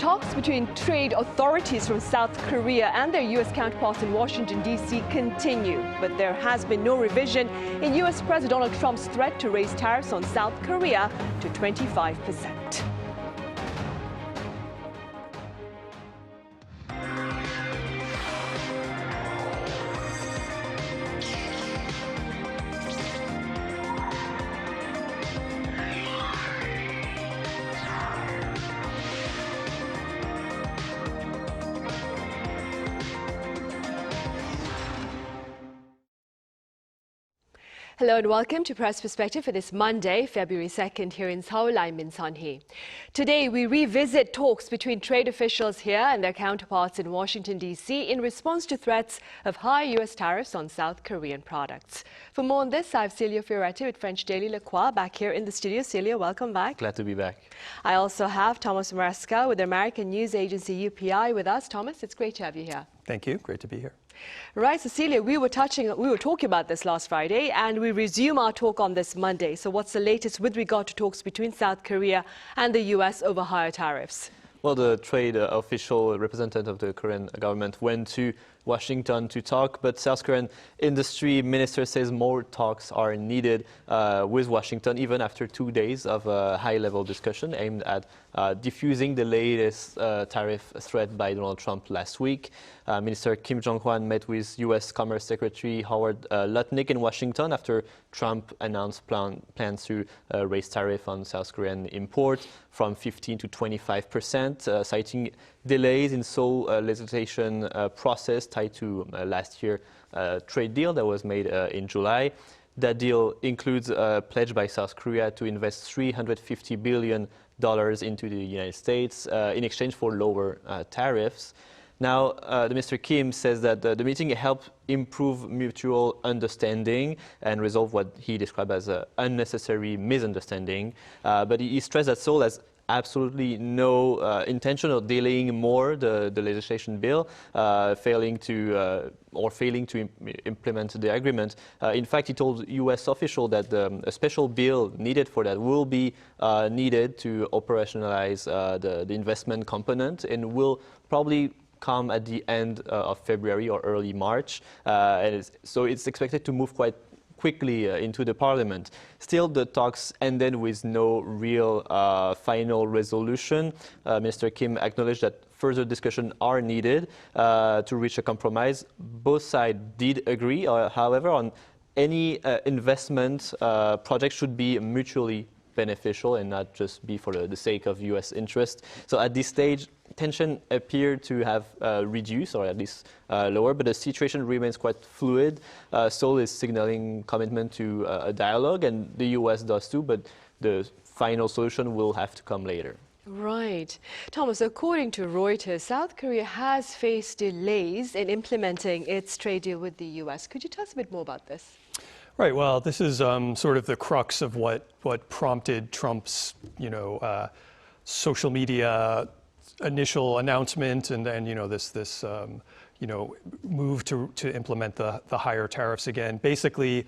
Talks between trade authorities from South Korea and their U.S. counterparts in Washington, D.C. continue, but there has been no revision in U.S. President Donald Trump's threat to raise tariffs on South Korea to 25%. Hello and welcome to Press Perspective for this Monday, February 2nd here in Seoul. I'm Min Sunhee. Today we revisit talks between trade officials here and their counterparts in Washington, D.C. in response to threats of high U.S. tariffs on South Korean products. For more on this, I have Celio Fioretti with French daily Croix back here in the studio. Celio, welcome back. Glad to be back. I also have Thomas Maresca with the American news agency UPI with us. Thomas, it's great to have you here. Thank you. Great to be here. Right, Cecilia, we were talking about this last Friday, and we resume our talk on this Monday. So what's the latest with regard to talks between South Korea and the U.S. over higher tariffs? Well, the trade official representative of the Korean government went to Washington to talk, but South Korean industry minister says more talks are needed with Washington, even after 2 days of high-level discussion aimed at diffusing the latest tariff threat by Donald Trump last week. Minister Kim Jong-hwan met with U.S. Commerce Secretary Howard Lutnick in Washington after Trump announced plans to raise tariff on South Korean import from 15 to 25%, citing delays in Seoul legislation process tied to last year's trade deal that was made in July. That deal includes a pledge by South Korea to invest $350 billion into the United States in exchange for lower tariffs. Now, Mr. Kim says that the meeting helped improve mutual understanding and resolve what he described as an unnecessary misunderstanding. But he stressed that Seoul has absolutely no intention of delaying more the legislation bill, failing to implement the agreement. In fact, he told U.S. officials that a special bill needed for that will be needed to operationalize the investment component and will probably come at the end of February or early March. So it's expected to move quite quickly into the parliament. Still, the talks ended with no real final resolution. Mr. Kim acknowledged that further discussions are needed to reach a compromise. Both sides did agree, however, on any investment project should be mutually beneficial and not just be for the sake of U.S. interest. So at this stage, tension appeared to have reduced or at least lower, but the situation remains quite fluid. Seoul is signaling commitment to a dialogue, and the U.S. does too, but the final solution will have to come later. Right. Thomas, according to Reuters, South Korea has faced delays in implementing its trade deal with the U.S. Could you tell us a bit more about this? Right. Well, this is sort of the crux of what prompted Trump's, social media initial announcement, and then this move to implement the higher tariffs again. Basically,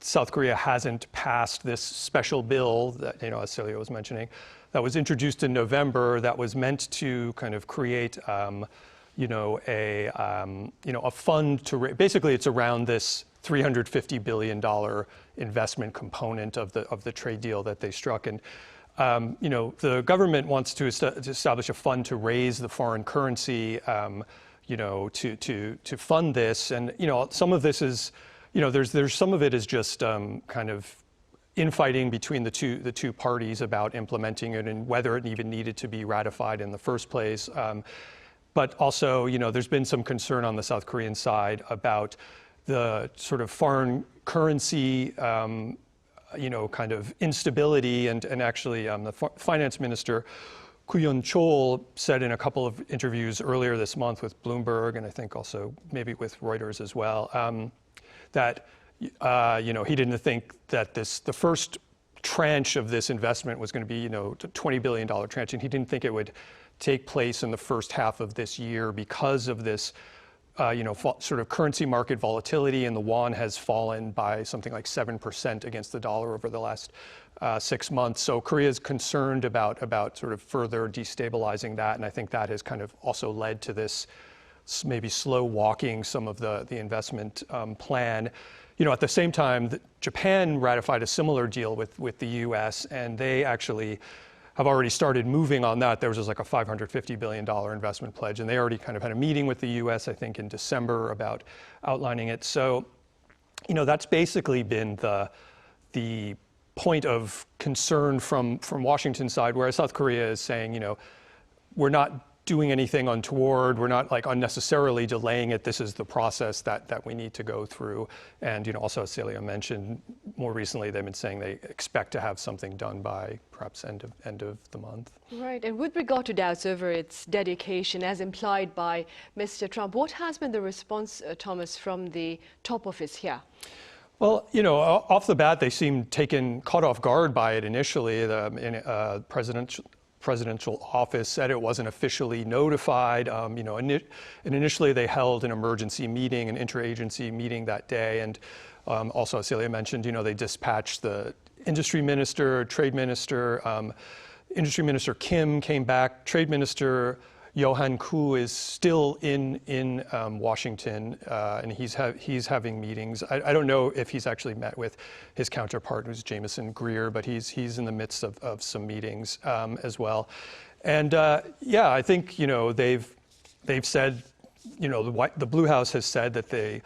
South Korea hasn't passed this special bill that as Celio was mentioning, that was introduced in November, that was meant to kind of create a fund to basically it's around this $350 billion investment component of the trade deal that they struck. And, the government wants to establish a fund to raise the foreign currency, to fund this. And, some of this is, there's some of it is just kind of infighting between the two parties about implementing it and whether it even needed to be ratified in the first place. But also, there's been some concern on the South Korean side about the sort of foreign currency, kind of instability, and actually the finance minister, Chol, said in a couple of interviews earlier this month with Bloomberg, and I think also maybe with Reuters as well, that he didn't think that the first tranche of this investment was going to be $20 billion tranche, and he didn't think it would take place in the first half of this year because of this sort of currency market volatility, and the won has fallen by something like 7% against the dollar over the last 6 months. So Korea is concerned about sort of further destabilizing that, and I think that has kind of also led to this maybe slow walking some of the investment plan. At the same time, Japan ratified a similar deal with the U.S., and they actually have already started moving on that. There was just like a $550 billion investment pledge, and they already kind of had a meeting with the U.S., I think, in December about outlining it. So, that's basically been the point of concern from Washington's side, whereas South Korea is saying, we're not doing anything untoward, we're not like unnecessarily delaying it. This is the process that we need to go through. And also, as Celio mentioned, more recently they've been saying they expect to have something done by perhaps end of the month. Right, and with regard to doubts over its dedication, as implied by Mr. Trump, what has been the response, Thomas, from the top office here? Well, off the bat, they seemed caught off guard by it initially. The presidential office said it wasn't officially notified. And initially they held an emergency meeting, an interagency meeting that day. And also, as Celia mentioned, they dispatched the industry minister, trade minister. Industry Minister Kim came back. Trade Minister Johan Koo is still in Washington, and he's having meetings. I don't know if he's actually met with his counterpart, who's Jameson Greer, but he's in the midst of some meetings as well. And I think they've said, the Blue House has said that they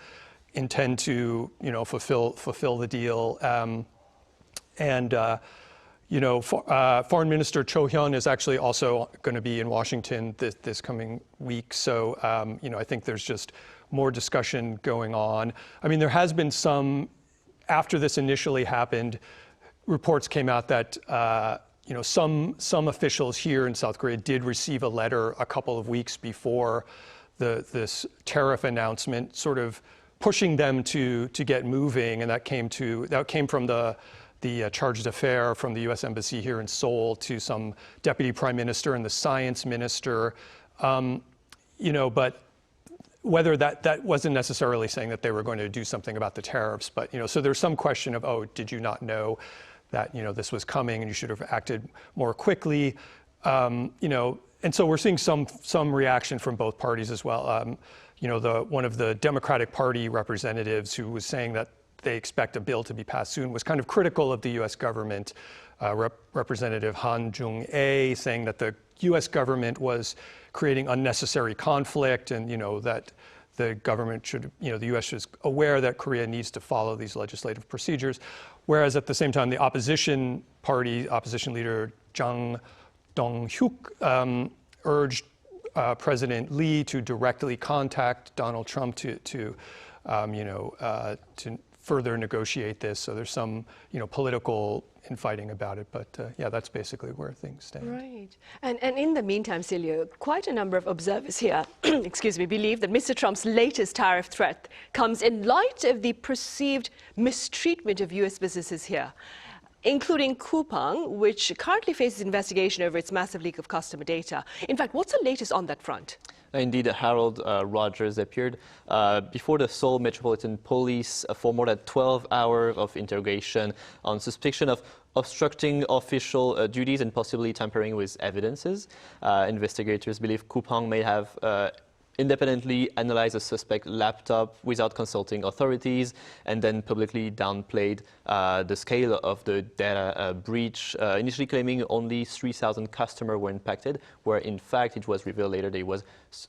intend to fulfill the deal, Foreign Minister Cho Hyun is actually also going to be in Washington this coming week. So, I think there's just more discussion going on. I mean, there has been after this initially happened, reports came out that, some officials here in South Korea did receive a letter a couple of weeks before this tariff announcement, sort of pushing them to get moving. And that came from the charge d'affaires from the U.S. Embassy here in Seoul to some deputy prime minister and the science minister, but whether that wasn't necessarily saying that they were going to do something about the tariffs, but so there's some question of, did you not know that this was coming and you should have acted more quickly, and so we're seeing some reaction from both parties as well. One of the Democratic Party representatives who was saying that they expect a bill to be passed soon was kind of critical of the U.S. government. Representative Han Jung-ae saying that the U.S. government was creating unnecessary conflict, and that the government should, the U.S. is aware that Korea needs to follow these legislative procedures. Whereas at the same time, the opposition leader Jang Dong-hyuk urged President Lee to directly contact Donald Trump to further negotiate this. So there's some, political infighting about it. But that's basically where things stand. Right. And in the meantime, Celio, quite a number of observers here, believe that Mr. Trump's latest tariff threat comes in light of the perceived mistreatment of U.S. businesses here, including Coupang, which currently faces investigation over its massive leak of customer data. In fact, what's the latest on that front? Indeed, Harold Rogers appeared before the Seoul Metropolitan Police for more than 12 hours of interrogation on suspicion of obstructing official duties and possibly tampering with evidences. Investigators believe Coupang may have independently analyzed a suspect laptop without consulting authorities and then publicly downplayed the scale of the data breach, initially claiming only 3,000 customers were impacted, where in fact it was revealed later there was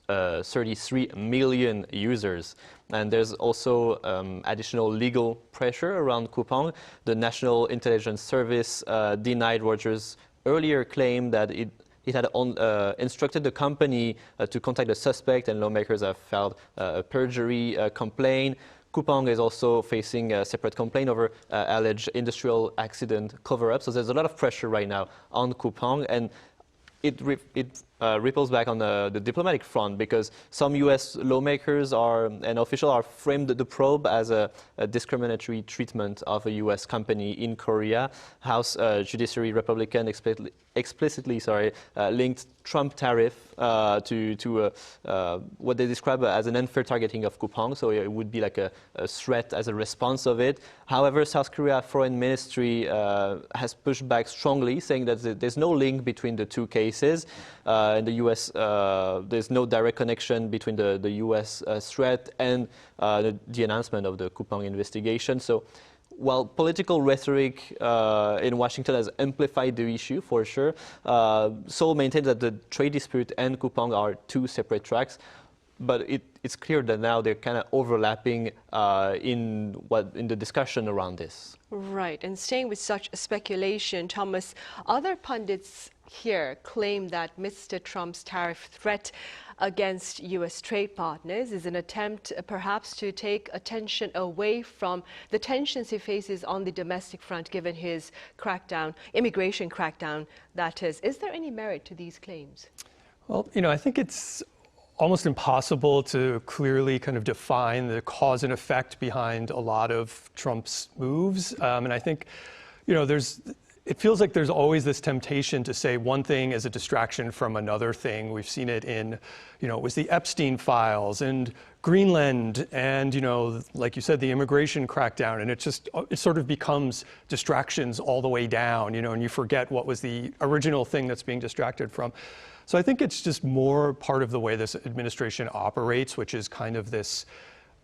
33 million users. And there's also additional legal pressure around Coupang. The National Intelligence Service denied Reuters' earlier claim that it had instructed the company to contact the suspect, and lawmakers have filed a perjury complaint. Coupang is also facing a separate complaint over alleged industrial accident cover-up. So there's a lot of pressure right now on Coupang, and it ripples back on the diplomatic front, because some U.S. lawmakers and officials are framed the probe as a discriminatory treatment of a U.S. company in Korea. House Judiciary Republican explicitly linked Trump tariff to what they describe as an unfair targeting of Coupang. So it would be like a threat as a response of it. However, South Korea Foreign Ministry has pushed back strongly, saying that there's no link between the two cases. In the U.S., there's no direct connection between the U.S. threat and the announcement of the Coupang investigation. So while political rhetoric in Washington has amplified the issue, for sure, Seoul maintains that the trade dispute and Coupang are two separate tracks. But it's clear that now they're kind of overlapping in the discussion around this. Right. And staying with such speculation, Thomas, other pundits here claim that Mr. Trump's tariff threat against U.S. trade partners is an attempt perhaps to take attention away from the tensions he faces on the domestic front, given his crackdown, immigration crackdown, that is. Is there any merit to these claims? Well, I think it's almost impossible to clearly kind of define the cause and effect behind a lot of Trump's moves. And I think, it feels like there's always this temptation to say one thing as a distraction from another thing. We've seen it in, it was the Epstein files and Greenland and, like you said, the immigration crackdown. And it sort of becomes distractions all the way down, and you forget what was the original thing that's being distracted from. So I think it's just more part of the way this administration operates, which is kind of this,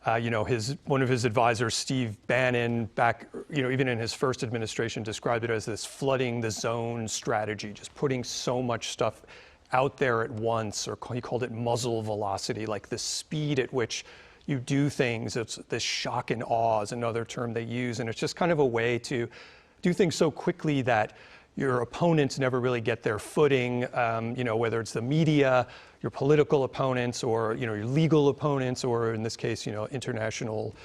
one of his advisors, Steve Bannon, back, even in his first administration, described it as this flooding the zone strategy, just putting so much stuff out there at once, or he called it muzzle velocity, like the speed at which you do things. It's this shock and awe is another term they use, and it's just kind of a way to do things so quickly that your opponents never really get their footing, whether it's the media, your political opponents, or your legal opponents, or in this case, international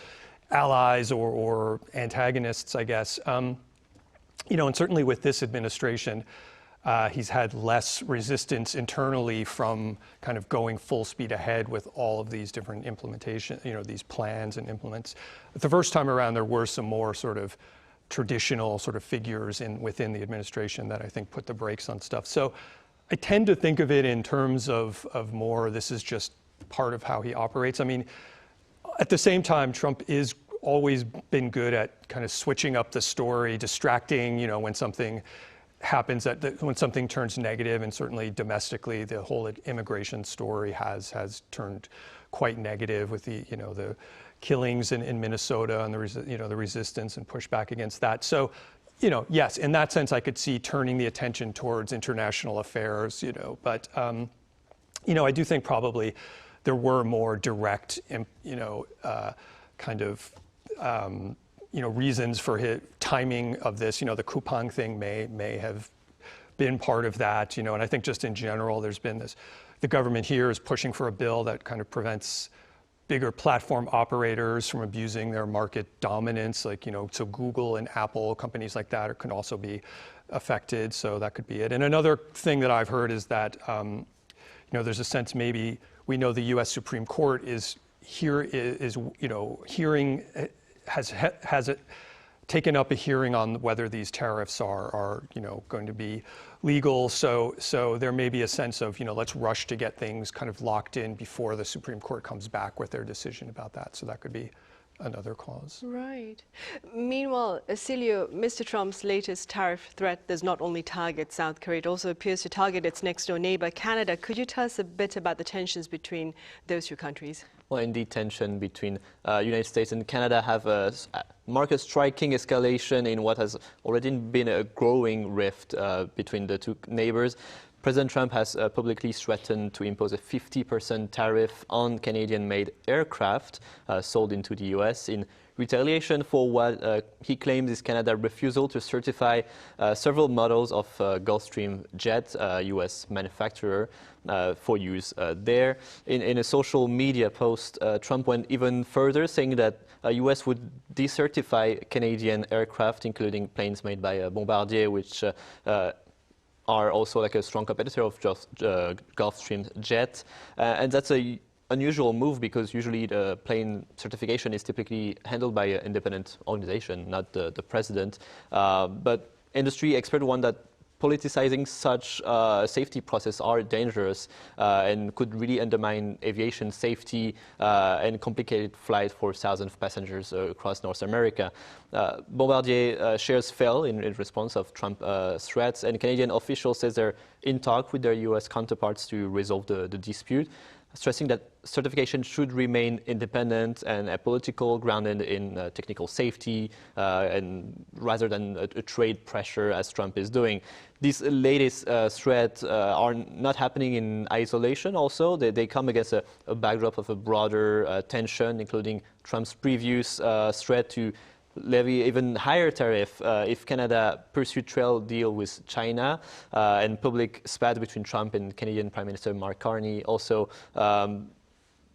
allies or antagonists, I guess. And certainly with this administration, he's had less resistance internally from kind of going full speed ahead with all of these different implementation, these plans and implements. The first time around, there were some more sort of traditional sort of figures within the administration that I think put the brakes on stuff. So I tend to think of it in terms of more, this is just part of how he operates. I mean, at the same time, Trump is always been good at kind of switching up the story, distracting, when something happens, when something turns negative, and certainly domestically, the whole immigration story has turned quite negative with the killings in Minnesota and the resistance and pushback against that. So, yes, in that sense, I could see turning the attention towards international affairs, but, I do think probably there were more direct, reasons for his timing of this. The Coupang thing may have been part of that, and I think just in general, there's been the government here is pushing for a bill that kind of prevents bigger platform operators from abusing their market dominance, like, so Google and Apple, companies like that can also be affected, so that could be it. And another thing that I've heard is that, there's a sense maybe we know the U.S. Supreme Court has taken up a hearing on whether these tariffs are going to be legal. So there may be a sense of, let's rush to get things kind of locked in before the Supreme Court comes back with their decision about that. So that could be another cause. Right. Meanwhile, Celio, Mr. Trump's latest tariff threat does not only target South Korea, it also appears to target its next door neighbor, Canada. Could you tell us a bit about the tensions between those two countries? Well, indeed, tension between United States and Canada have marked a striking escalation in what has already been a growing rift between the two neighbors. President Trump has publicly threatened to impose a 50% tariff on Canadian-made aircraft sold into the U.S. in retaliation for what he claims is Canada's refusal to certify several models of Gulfstream jet, U.S. manufacturer, for use there. In a social media post, Trump went even further, saying that U.S. would decertify Canadian aircraft, including planes made by Bombardier, which are also like a strong competitor of Gulfstream Jet, and that's a unusual move because usually the plane certification is typically handled by an independent organization, not the president. But industry expert warn that politicizing such safety process are dangerous and could really undermine aviation safety and complicate flight for thousands of passengers across North America. Bombardier shares fell in response of Trump threats, and Canadian officials says they're in talk with their U.S. counterparts to resolve the dispute, stressing that certification should remain independent and apolitical, grounded in technical safety, and rather than a trade pressure as Trump is doing. These latest threats are not happening in isolation also. They come against a backdrop of a broader tension, including Trump's previous threat to levy even higher tariff if Canada pursued trade deal with China, and public spat between Trump and Canadian Prime Minister Mark Carney also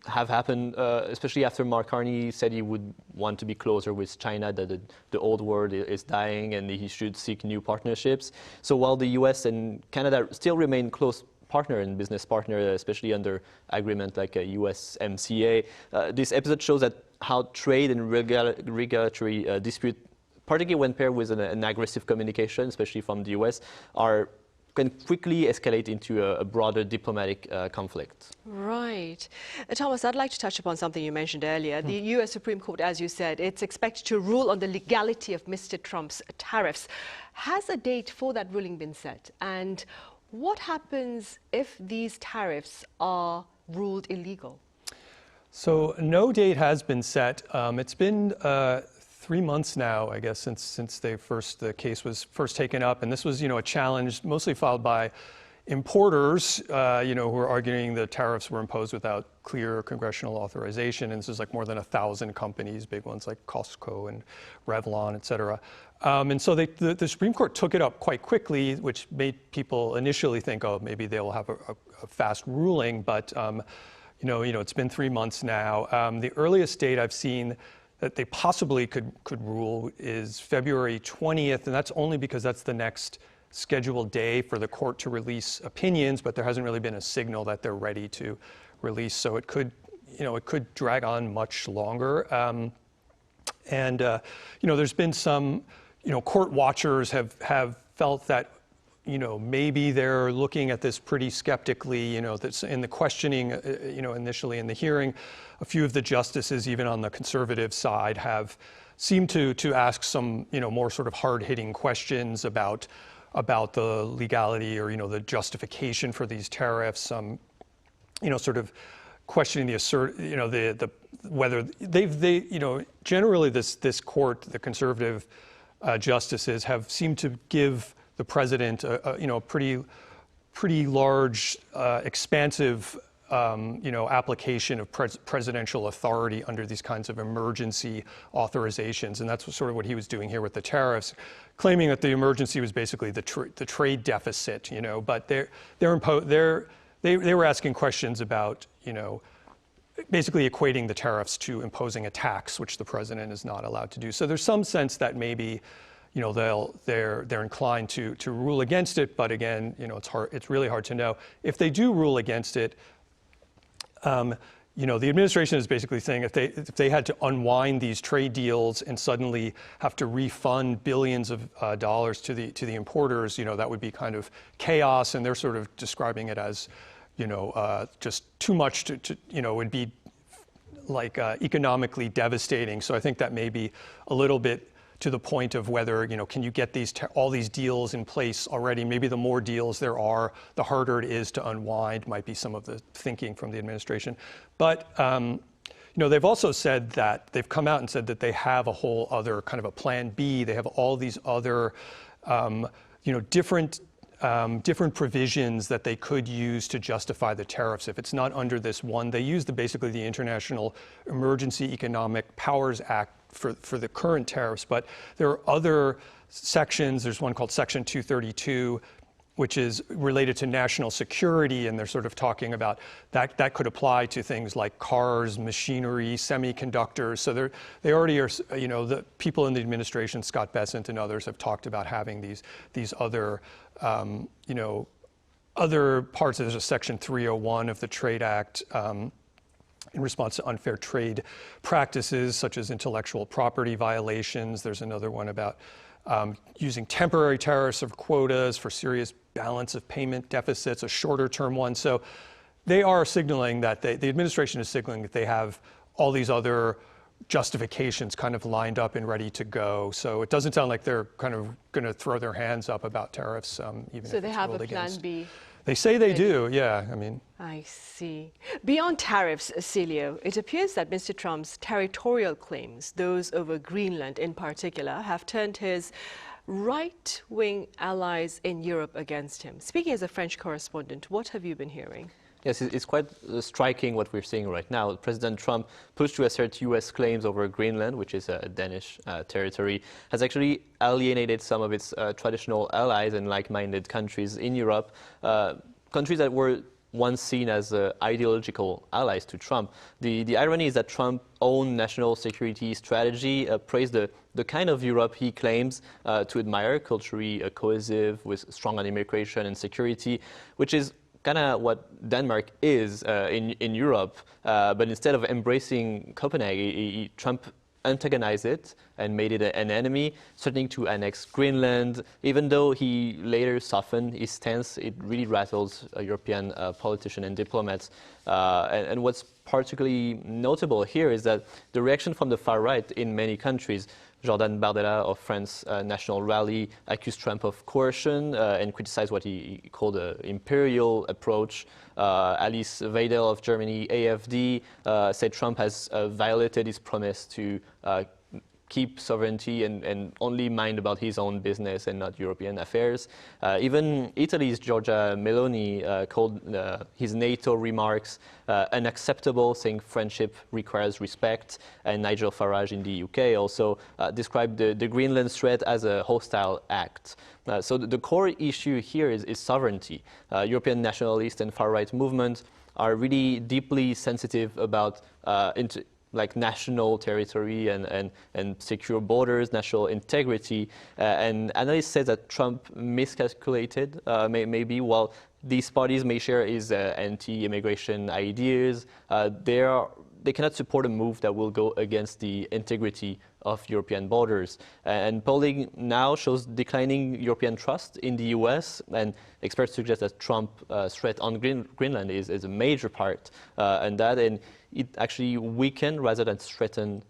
have happened, especially after Mark Carney said he would want to be closer with China, that the old world is dying and he should seek new partnerships. So while the US and Canada still remain close partner and business partner, especially under agreement like a USMCA, this episode shows that how trade and regulatory dispute, particularly when paired with an aggressive communication, especially from the US, can quickly escalate into a broader diplomatic conflict. Right. Thomas, I'd like to touch upon something you mentioned earlier. The US Supreme Court, as you said, it's expected to rule on the legality of Mr. Trump's tariffs. Has a date for that ruling been set? And what happens if these tariffs are ruled illegal? So no date has been set. It's been 3 months now, I guess, since the case was first taken up, and this was, a challenge mostly filed by importers, who are arguing the tariffs were imposed without clear congressional authorization, and this is like more than 1,000 companies, big ones like Costco and Revlon, et cetera. And so the Supreme Court took it up quite quickly, which made people initially think, oh, maybe they will have a fast ruling, but it's been 3 months now. The earliest date I've seen that they possibly could rule is February 20th, and that's only because that's the next scheduled day for the court to release opinions, but there hasn't really been a signal that they're ready to release, so it could drag on much longer. There's been some, court watchers have felt that, maybe they're looking at this pretty skeptically, that's in the questioning, initially in the hearing. A few of the justices, even on the conservative side, have seemed to ask some, more sort of hard-hitting questions about the legality or, the justification for these tariffs. Sort of questioning the whether generally this court, the conservative justices have seemed to give the president a pretty large, expansive application of presidential authority under these kinds of emergency authorizations, and that's sort of what he was doing here with the tariffs, claiming that the emergency was basically the trade deficit, But they were asking questions about, basically equating the tariffs to imposing a tax, which the president is not allowed to do. So there's some sense that maybe, they're inclined to rule against it, but again, it's really hard to know. If they do rule against it, the administration is basically saying if they had to unwind these trade deals and suddenly have to refund billions of dollars to the importers, that would be kind of chaos, and they're sort of describing it as, just too much to would be like economically devastating. So I think that may be a little bit to the point of whether, can you get all these deals in place already? Maybe the more deals there are, the harder it is to unwind, might be some of the thinking from the administration. But, they've also said that, they've come out and said that they have a whole other kind of a plan B. They have all these other, different provisions that they could use to justify the tariffs. If it's not under this one, they use basically the International Emergency Economic Powers Act for the current tariffs, but there are other sections. There's one called Section 232, which is related to national security, and they're sort of talking about that could apply to things like cars, machinery, semiconductors. So they already are, the people in the administration, Scott Bessent and others, have talked about having these other other parts. There's a Section 301 of the Trade Act in response to unfair trade practices, such as intellectual property violations. There's another one about using temporary tariffs or quotas for serious balance of payment deficits, a shorter term one. So they are signaling that the administration is signaling that they have all these other justifications kind of lined up and ready to go. So it doesn't sound like they're kind of going to throw their hands up about tariffs, even so if they it's have ruled a plan against. B. They say they do, yeah. I mean, I see. Beyond tariffs, Celio, it appears that Mr. Trump's territorial claims, those over Greenland in particular, have turned his right-wing allies in Europe against him. Speaking as a French correspondent, what have you been hearing? Yes, it's quite striking what we're seeing right now. President Trump, pushed to assert U.S. claims over Greenland, which is a Danish territory, has actually alienated some of its traditional allies and like-minded countries in Europe, countries that were once seen as ideological allies to Trump. The irony is that Trump's own national security strategy praised the kind of Europe he claims to admire, culturally cohesive, with strong on immigration and security, which is kind of what Denmark is in Europe, but instead of embracing Copenhagen, Trump antagonized it and made it an enemy, threatening to annex Greenland. Even though he later softened his stance, it really rattles European politicians and diplomats. And what's particularly notable here is that the reaction from the far right in many countries. Jordan Bardella of France National Rally accused Trump of coercion and criticized what he called an imperial approach. Alice Weidel of Germany, AfD, said Trump has violated his promise to keep sovereignty and only mind about his own business and not European affairs. Even Italy's Giorgia Meloni called his NATO remarks unacceptable, saying friendship requires respect. And Nigel Farage in the UK also described the Greenland threat as a hostile act. So the core issue here is sovereignty. European nationalist and far-right movements are really deeply sensitive about national territory and secure borders, national integrity. And analysts say that Trump miscalculated, maybe while these parties may share his anti-immigration ideas, they cannot support a move that will go against the integrity of European borders. And polling now shows declining European trust in the US, and experts suggest that Trump's threat on Greenland is a major part in that, and it actually weakened rather than strengthened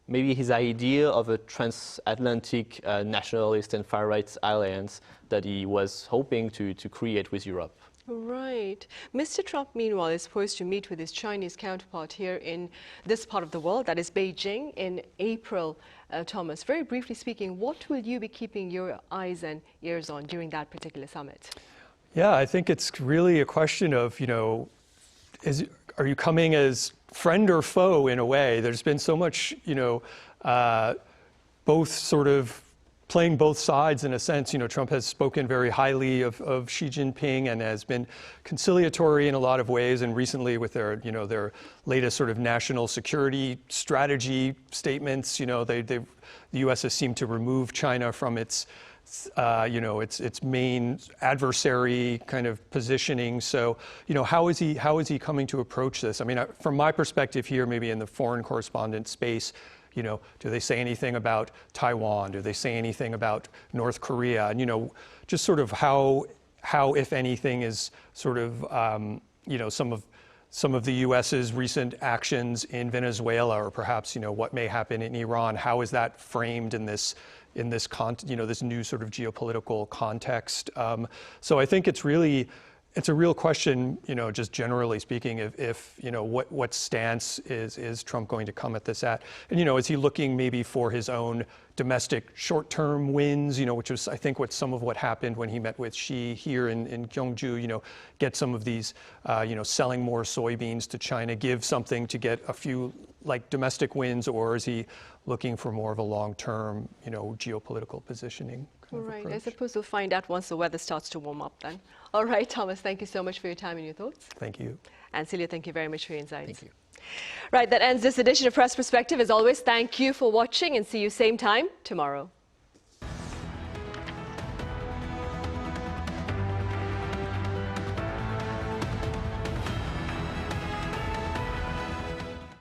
maybe his idea of a transatlantic nationalist and far-right alliance that he was hoping to create with Europe. Right. Mr. Trump, meanwhile, is poised to meet with his Chinese counterpart here in this part of the world, that is Beijing, in April. Thomas, very briefly speaking, what will you be keeping your eyes and ears on during that particular summit? Yeah, I think it's really a question of, are you coming as friend or foe in a way? There's been so much, both sort of playing both sides in a sense. Trump has spoken very highly of Xi Jinping and has been conciliatory in a lot of ways. And recently with their latest sort of national security strategy statements, the U.S. has seemed to remove China from its main adversary kind of positioning. So, how is he coming to approach this? I mean, from my perspective here, maybe in the foreign correspondent space, do they say anything about Taiwan? Do they say anything about North Korea? And, just sort of how, if anything, is sort of, some of the U.S.'s recent actions in Venezuela, or perhaps, what may happen in Iran, how is that framed in this new sort of geopolitical context? So I think it's a real question, just generally speaking, if what stance is Trump going to come at this at? And, is he looking maybe for his own domestic short-term wins, which was, I think, some of what happened when he met with Xi here in Gyeongju, get some of these, selling more soybeans to China, give something to get a few domestic wins, or is he looking for more of a long-term, geopolitical positioning? Right. I suppose we'll find out once the weather starts to warm up then. All right, Thomas, thank you so much for your time and your thoughts. Thank you. And Celio, thank you very much for your insights. Thank you. Right, that ends this edition of Press Perspective. As always, thank you for watching and see you same time tomorrow.